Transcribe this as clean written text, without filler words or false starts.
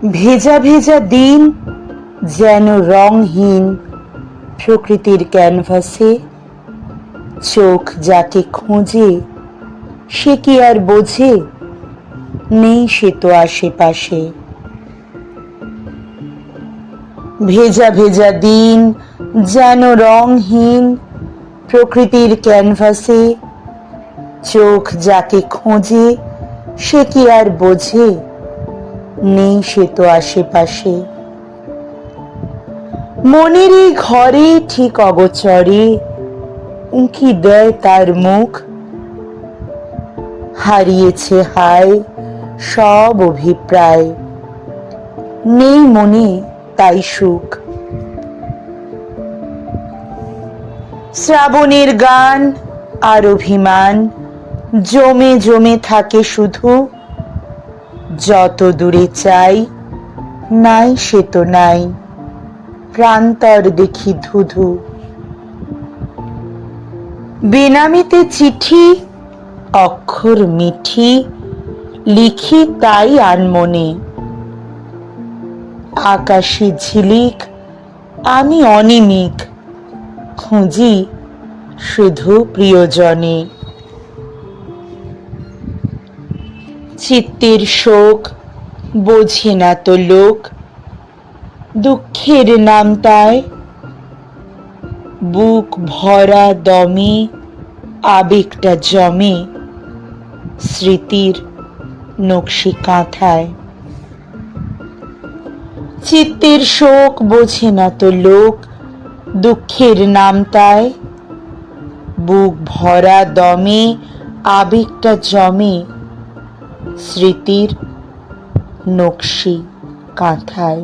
ভেজা ভেজা দিন যেন রংহীন প্রকৃতির ক্যানভাসে, চোখ যাকে খোঁজে সে কি আর বোঝে, নেই সে তো আশেপাশে। ভেজা ভেজা দিন যেন রংহীন প্রকৃতির ক্যানভাসে, চোখ যাকে খোঁজে সে কি আর বোঝে, নেই সে তো আশেপাশে। মনের এই ঘরে ঠিক অগোচরে উঁকি দেয় তার মুখ, হারিয়েছে হায় সব অভিপ্রায়, নেই মনে তাই সুখ। শ্রাবণের গান আর অভিমান জমে জমে থাকে শুধু, যত দূরে চাই নাই সে তো নাই, প্রান্তর দেখি ধুধু। বেনামিতে চিঠি অক্ষর মিঠি লিখি তাই আনমনে, আকাশে ঝিলিক আমি অনিমিক, খুঁজি শুধু প্রিয়জনে। চিত্তের শোক বোঝে না তো লোক, দুঃখের নাম তাই, বুক ভরা দমে আবেগটা জমে স্মৃতির নকশি কাঁথায়। চিত্তের শোক বোঝে না তো লোক, দুঃখের নাম তাই, বুক ভরা দমে আবেগটা জমে স্মৃতির নকশি কাঁথায়।